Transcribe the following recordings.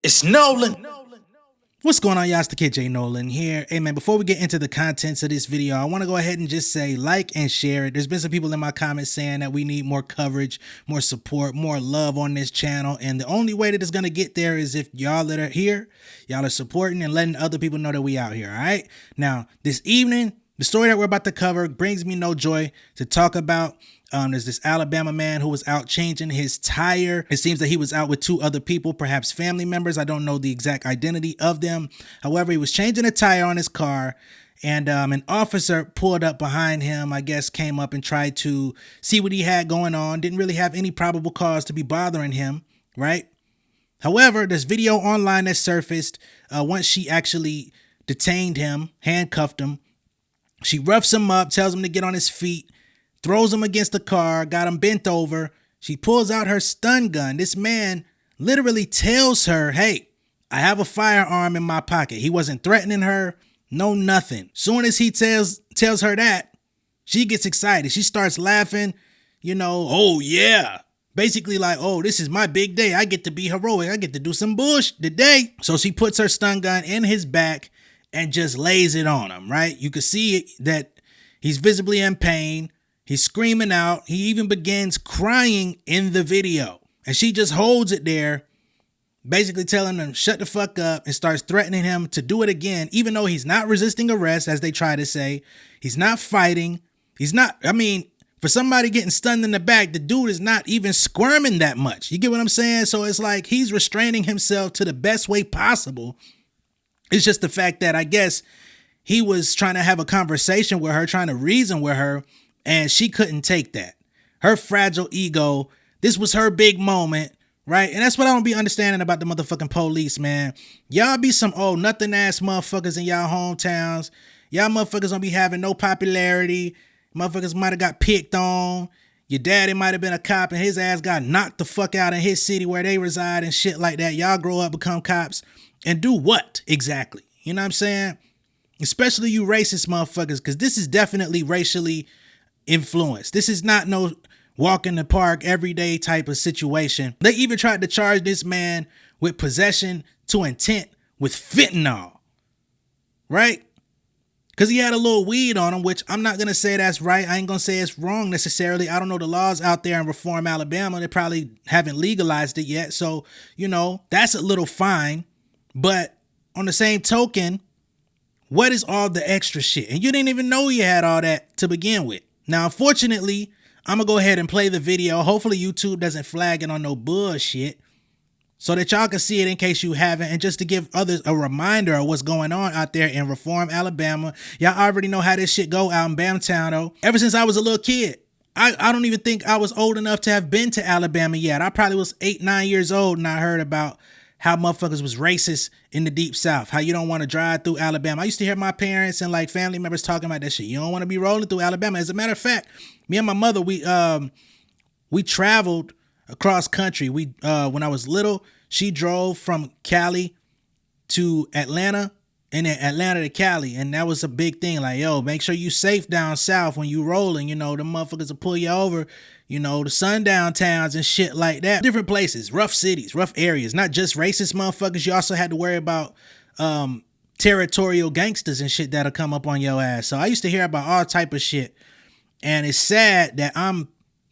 It's Nolan. What's going on, y'all? It's the kid J Nolan here. Hey man, before we get into the contents of this video, I want to go ahead and just say like and share it. There's been some people in my comments saying that we need more coverage, more support, more love on this channel, and the only way that it's going to get there is if y'all that are here, y'all are supporting and letting other people know that we out here, all right? Now, this evening, the story that we're about to cover brings me no joy to talk about. There's this Alabama man who was out changing his tire. It seems that he was out with two other people, perhaps family members. I don't know the exact identity of them. However, he was changing a tire on his car, and an officer pulled up behind him, I guess came up and tried to see what he had going on. Didn't really have any probable cause to be bothering him, right? However, this video online that surfaced once she actually detained him, handcuffed him. She roughs him up, tells him to get on his feet, throws him against the car, got him bent over. She pulls out her stun gun. This man literally tells her, hey, I have a firearm in my pocket. He wasn't threatening her, no nothing. Soon as he tells her that, she gets excited. She starts laughing, oh yeah. Basically like, oh, this is my big day. I get to be heroic. I get to do some bullshit today. So she puts her stun gun in his back and just lays it on him, right? You can see that he's visibly in pain. He's screaming out. He even begins crying in the video. And she just holds it there, basically telling him shut the fuck up, and starts threatening him to do it again, even though he's not resisting arrest, as they try to say. He's not fighting. He's not, for somebody getting stunned in the back, the dude is not even squirming that much. You get what I'm saying? So it's like he's restraining himself to the best way possible. It's just the fact that I guess he was trying to have a conversation with her, trying to reason with her, and she couldn't take that. Her fragile ego, this was her big moment, right? And that's what I don't be understanding about the motherfucking police, man. Y'all be some old nothing ass motherfuckers in y'all hometowns. Y'all motherfuckers don't be having no popularity. Motherfuckers might have got picked on. Your daddy might have been a cop and his ass got knocked the fuck out in his city where they reside and shit like that. Y'all grow up, become cops, and do what exactly? You know what I'm saying? Especially you racist motherfuckers, because this is definitely racially influence. This is not no walk in the park everyday type of situation. They even tried to charge this man with possession to intent with fentanyl, right? Because he had a little weed on him, which I'm not going to say that's right. I ain't going to say it's wrong necessarily. I don't know the laws out there in Reform, Alabama. They probably haven't legalized it yet. So, that's a little fine. But on the same token, what is all the extra shit? And you didn't even know you had all that to begin with. Now, unfortunately, I'm going to go ahead and play the video. Hopefully, YouTube doesn't flag it on no bullshit so that y'all can see it in case you haven't. And just to give others a reminder of what's going on out there in Reform, Alabama. Y'all already know how this shit go out in Bamtown, though. Ever since I was a little kid, I don't even think I was old enough to have been to Alabama yet. I probably was 8, 9 years old and I heard about how motherfuckers was racist in the deep south, how you don't want to drive through Alabama. I used to hear my parents and like family members talking about that shit. You don't want to be rolling through Alabama. As a matter of fact, me and my mother, we traveled across country. When I was little, she drove from Cali to Atlanta and then Atlanta to Cali. And that was a big thing. Like, yo, make sure you safe down south when you rolling, the motherfuckers will pull you over, the sundown towns and shit like that. Different places, rough cities, rough areas, not just racist motherfuckers. You also had to worry about territorial gangsters and shit that'll come up on your ass. So I used to hear about all type of shit. And it's sad that I'm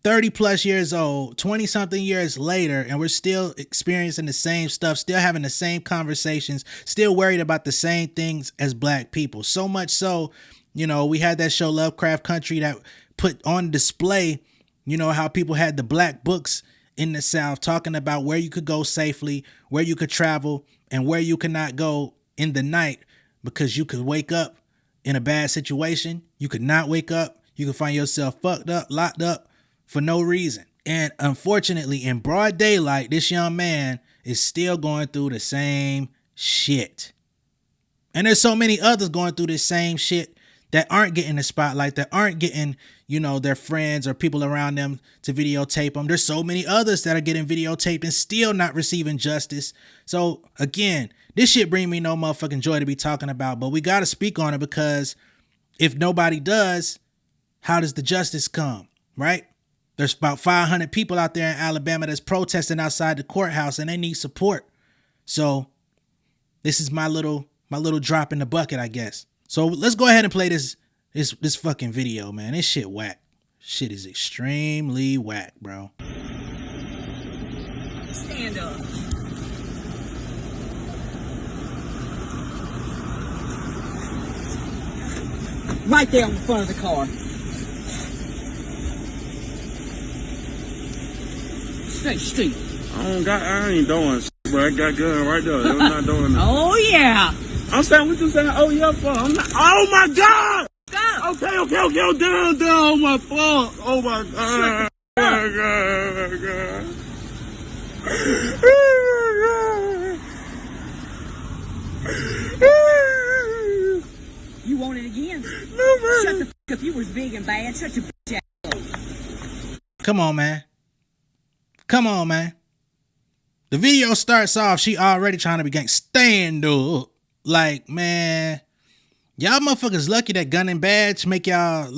30 plus years old, 20 something years later, and we're still experiencing the same stuff, still having the same conversations, still worried about the same things as black people. So much so, we had that show Lovecraft Country that put on display, how people had the black books in the South talking about where you could go safely, where you could travel, and where you could not go in the night because you could wake up in a bad situation. You could not wake up. You could find yourself fucked up, locked up for no reason. And unfortunately, in broad daylight, this young man is still going through the same shit. And there's so many others going through this same shit that aren't getting the spotlight, that aren't getting, their friends or people around them to videotape them. There's so many others that are getting videotaped and still not receiving justice. So again, this shit bring me no motherfucking joy to be talking about, but we got to speak on it, because if nobody does, how does the justice come, right? There's about 500 people out there in Alabama that's protesting outside the courthouse and they need support. So this is my little drop in the bucket, I guess. So let's go ahead and play this fucking video, man. This shit whack. Shit is extremely whack, bro. Stand up. Right there on the front of the car. Stay still. I ain't doing shit, but I got gun right there. I'm not doing that. Oh yeah. I'm saying what you saying. Oh yeah, for. I'm not. Oh my God. Go. Okay. Oh, down. Oh my fuck. Oh my God. Oh God. You want it again? No man. Shut the fuck up. You was big and bad. Shut your bitch ass up. Come on, man. The video starts off, she already trying to be gang. Stand up. Like, man, y'all motherfuckers lucky that gun and badge make y'all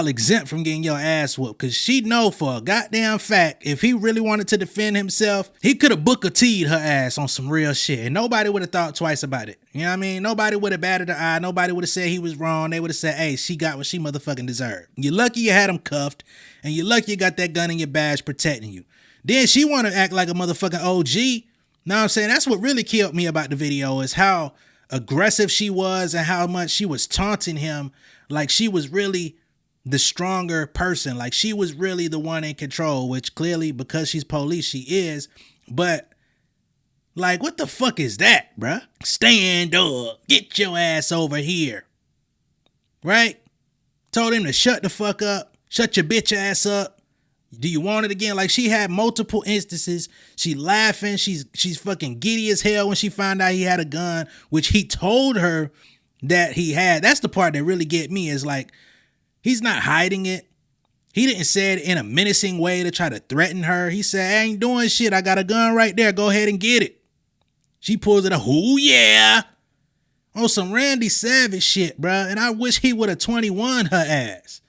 exempt from getting your ass whooped. Cause she know for a goddamn fact, if he really wanted to defend himself, he could have Booker T'd her ass on some real shit. And nobody would have thought twice about it. You know what I mean? Nobody would have batted an eye. Nobody would have said he was wrong. They would have said, hey, she got what she motherfucking deserved. You're lucky you had him cuffed. And you're lucky you got that gun and your badge protecting you. Then she want to act like a motherfucking OG. Know what I'm saying? That's what really killed me about the video is how aggressive she was and how much she was taunting him like she was really the stronger person. Like she was really the one in control, which clearly because she's police, she is. But like, what the fuck is that, bruh? Stand up. Get your ass over here. Right? Told him to shut the fuck up. Shut your bitch ass up. Do you want it again? Like she had multiple instances. She laughing. She's fucking giddy as hell when she found out he had a gun, which he told her that he had. That's the part that really get me is like, he's not hiding it. He didn't say it in a menacing way to try to threaten her. He said, I ain't doing shit. I got a gun right there. Go ahead and get it. She pulls it up. Oh yeah. On some Randy Savage shit, bruh. And I wish he would have 21 her ass.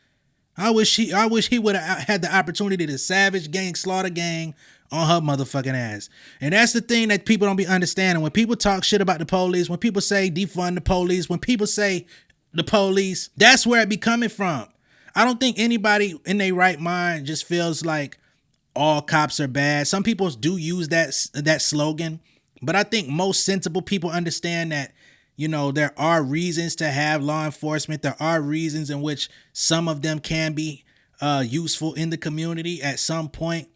I wish he would have had the opportunity to Savage Gang, Slaughter Gang on her motherfucking ass. And that's the thing that people don't be understanding. When people talk shit about the police, when people say defund the police, when people say the police, that's where it be coming from. I don't think anybody in their right mind just feels like all cops are bad. Some people do use that slogan, but I think most sensible people understand that, you know, there are reasons to have law enforcement. There are reasons in which some of them can be useful in the community at some point,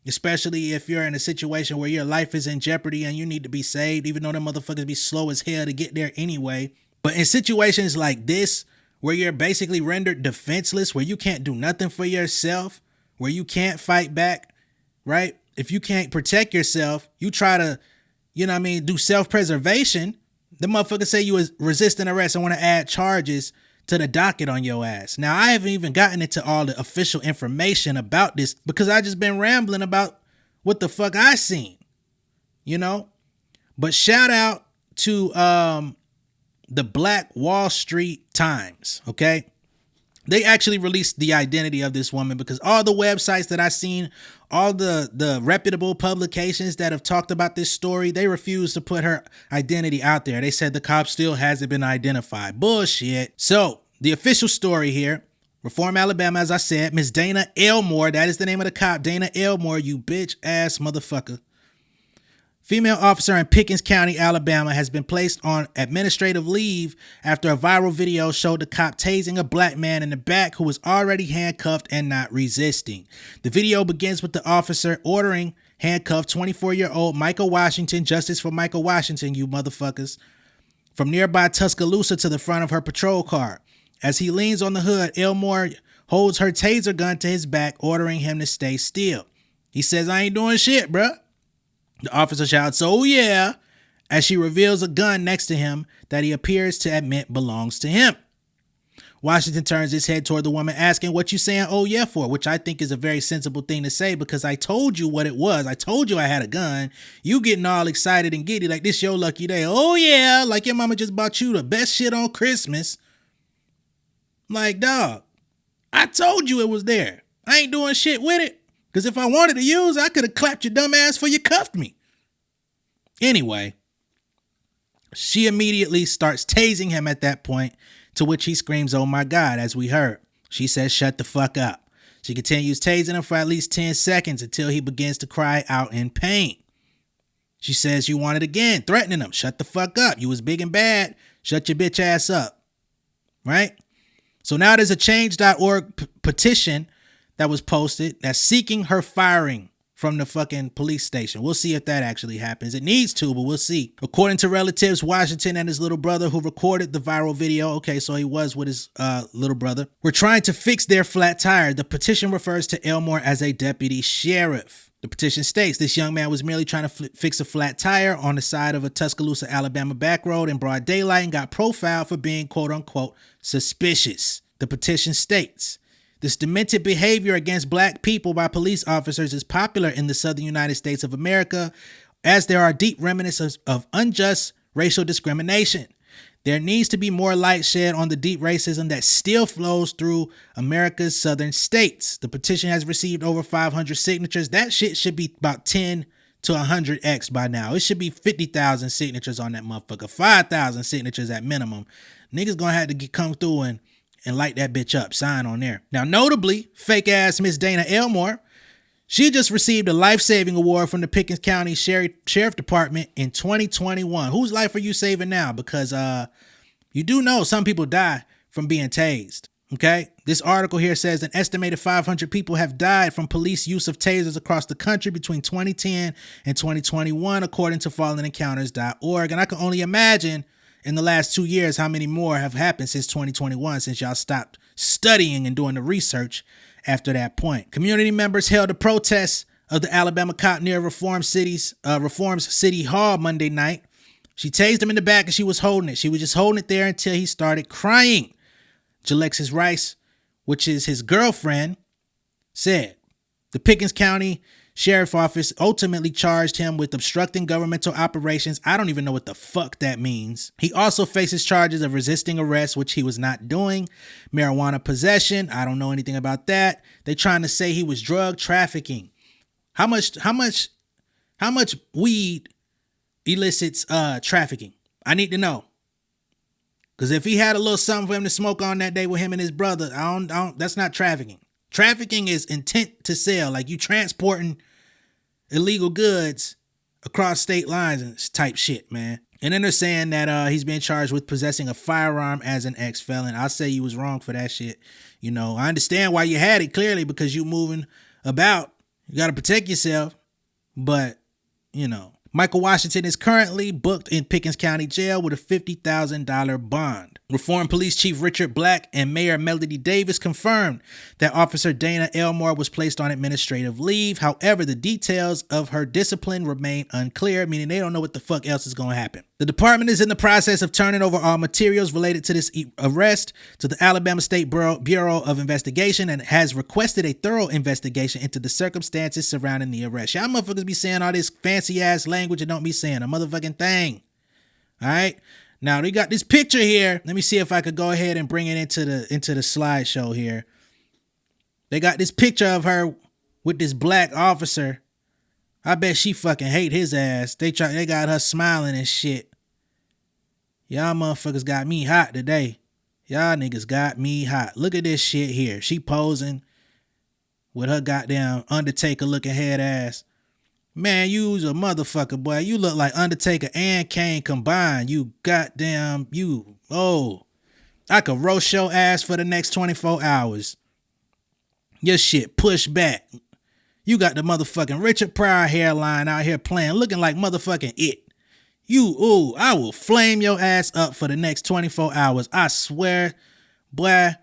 especially if you're in a situation where your life is in jeopardy and you need to be saved, even though them motherfuckers be slow as hell to get there anyway. But in situations like this, where you're basically rendered defenseless, where you can't do nothing for yourself, where you can't fight back, right? If you can't protect yourself, you try to, you know what I mean, do self-preservation. The motherfucker say you was resisting arrest and want to add charges to the docket on your ass. Now, I haven't even gotten into all the official information about this because I just been rambling about what the fuck I seen, you know? But shout out to the Black Wall Street Times, okay? They actually released the identity of this woman because all the websites that I seen, all the reputable publications that have talked about this story, they refused to put her identity out there. They said the cop still hasn't been identified. Bullshit. So the official story here, Reform, Alabama, as I said, Miss Dana Elmore, that is the name of the cop, Dana Elmore, you bitch ass motherfucker. Female officer in Pickens County, Alabama, has been placed on administrative leave after a viral video showed the cop tasing a black man in the back who was already handcuffed and not resisting. The video begins with the officer ordering handcuffed 24-year-old Micah Washington, justice for Micah Washington, you motherfuckers, from nearby Tuscaloosa to the front of her patrol car. As he leans on the hood, Elmore holds her taser gun to his back, ordering him to stay still. He says, I ain't doing shit, bruh. The officer shouts, oh yeah, as she reveals a gun next to him that he appears to admit belongs to him. Washington turns his head toward the woman asking, what you saying oh yeah for? Which I think is a very sensible thing to say because I told you what it was. I told you I had a gun. You getting all excited and giddy like this your lucky day. Oh yeah, like your mama just bought you the best shit on Christmas. Like, dog, I told you it was there. I ain't doing shit with it. Because if I wanted to use, I could have clapped your dumb ass for you cuffed me. Anyway, she immediately starts tasing him at that point, to which he screams, "Oh my God," as we heard. She says, "Shut the fuck up." She continues tasing him for at least 10 seconds until he begins to cry out in pain. She says, "You want it again," threatening him. "Shut the fuck up. You was big and bad. Shut your bitch ass up." Right? So now there's a change.org petition that was posted that's seeking her firing from the fucking police station. We'll see if that actually happens. It needs to, but we'll see. According to relatives, Washington and his little brother who recorded the viral video, okay, so he was with his little brother, were trying to fix their flat tire. The petition refers to Elmore as a deputy sheriff. The petition states this young man was merely trying to fix a flat tire on the side of a Tuscaloosa, Alabama back road in broad daylight and got profiled for being quote unquote suspicious. The petition states, this demented behavior against black people by police officers is popular in the southern United States of America, as there are deep remnants of unjust racial discrimination. There needs to be more light shed on the deep racism that still flows through America's southern states. The petition has received over 500 signatures. That shit should be about 10 to 100x by now. It should be 50,000 signatures on that motherfucker. 5,000 signatures at minimum. Niggas gonna have to come through and light that bitch up. Sign on there. Now, notably, fake ass Miss Dana Elmore, she just received a life-saving award from the Pickens County Sheriff Department in 2021. Whose life are you saving now? Because you do know some people die from being tased. Okay? This article here says an estimated 500 people have died from police use of tasers across the country between 2010 and 2021, according to fallenencounters.org. And I can only imagine in the last 2 years how many more have happened since 2021, since y'all stopped studying and doing the research after that point. Community members held a protest of the Alabama cop near Reforms City Hall Monday night. She tased him in the back and she was holding it. She was just holding it there until he started crying. Jalexis Rice, which is his girlfriend, said the Pickens County Sheriff Office ultimately charged him with obstructing governmental operations. I don't even know what the fuck that means. He also faces charges of resisting arrest, which he was not doing. Marijuana possession. I don't know anything about that. They trying to say he was drug trafficking. How much weed elicits trafficking? I need to know. Because if he had a little something for him to smoke on that day with him and his brother, that's not trafficking. Trafficking is intent to sell, like you transporting illegal goods across state lines and type shit, man. And then they're saying that he's been charged with possessing a firearm as an ex-felon. I say you was wrong for that shit. You know, I understand why you had it, clearly, because you moving about. You got to protect yourself. But, you know, Michael Washington is currently booked in Pickens County Jail with a $50,000 bond. Reform Police Chief Richard Black and Mayor Melody Davis confirmed that Officer Dana Elmore was placed on administrative leave. However, the details of her discipline remain unclear, meaning they don't know what the fuck else is going to happen. The department is in the process of turning over all materials related to this arrest to the Alabama State Bureau of Investigation and has requested a thorough investigation into the circumstances surrounding the arrest. Y'all motherfuckers be saying all this fancy ass language and don't be saying a motherfucking thing. All right? Now, we got this picture here. Let me see if I could go ahead and bring it into the slideshow here. They got this picture of her with this black officer. I bet she fucking hate his ass. They got her smiling and shit. Y'all motherfuckers got me hot today. Y'all niggas got me hot. Look at this shit here. She posing with her goddamn Undertaker looking head ass. Man, you's a motherfucker, boy. You look like Undertaker and Kane combined. You goddamn, I could roast your ass for the next 24 hours. Your shit pushed back. You got the motherfucking Richard Pryor hairline out here playing, looking like motherfucking it. I will flame your ass up for the next 24 hours. I swear, boy,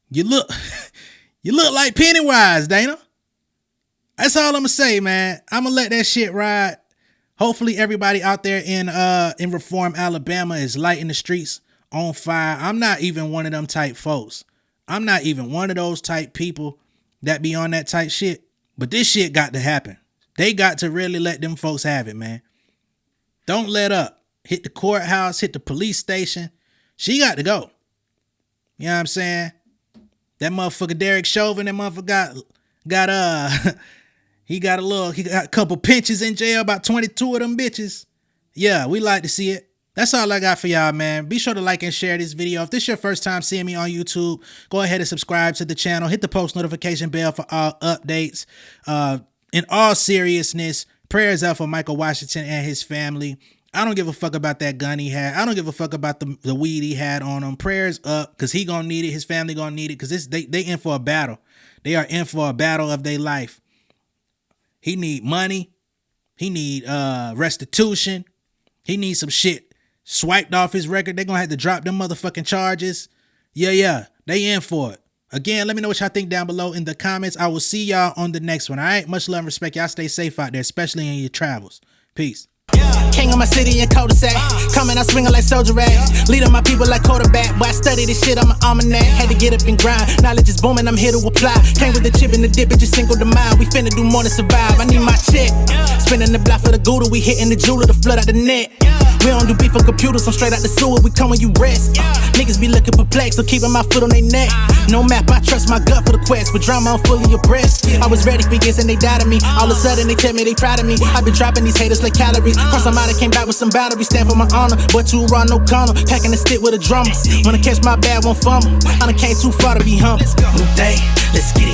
you look like Pennywise, Dana. That's all I'm gonna say, man. I'm gonna let that shit ride. Hopefully everybody out there in Reform, Alabama is lighting the streets on fire. I'm not even one of them type folks. I'm not even one of those type people that be on that type shit. But this shit got to happen. They got to really let them folks have it, man. Don't let up. Hit the courthouse, hit the police station. She got to go. You know what I'm saying? That motherfucker Derek Chauvin, that motherfucker got He got a couple pinches in jail, about 22 of them bitches. Yeah, we like to see it. That's all I got for y'all, man. Be sure to like and share this video. If this is your first time seeing me on YouTube, go ahead and subscribe to the channel. Hit the post notification bell for all updates. In all seriousness, prayers out for Michael Washington and his family. I don't give a fuck about that gun he had. I don't give a fuck about the weed he had on him. Prayers up, because he gonna need it. His family gonna need it, because they in for a battle. They are in for a battle of their life. He need money. He need restitution. He needs some shit swiped off his record. They're gonna have to drop them motherfucking charges. Yeah, they in for it. Again, let me know what y'all think down below in the comments. I will see y'all on the next one. All right, much love and respect. Y'all stay safe out there, especially in your travels. Peace. King of my city and cul-de-sac. Coming out swinging like soldier rag. Leading my people like quarterback. Boy, I study this shit, I'm an almanac. Had to get up and grind. Knowledge is booming, I'm here to apply. Came with the chip and the dip, it just single the mile. We finna do more than survive. I need my check. Spinning the block for the Gouda. We hitting the jeweler to flood out the net. We don't do beef for computers, I'm straight out the sewer. We come when you rest. Niggas be looking perplexed, so keeping my foot on their neck. No map, I trust my gut for the quest. With drama, I'm fully abreast. I was ready for years and they doubted me. All of a sudden they tell me they proud of me. I been dropping these haters like calories. Cross them out, I came back with some boundaries. Stand for my honor, but too raw, no corner. Packing the stick with a drummer. Wanna catch my bad, won't fumble. I done came too far to be humble. New day, let's get it.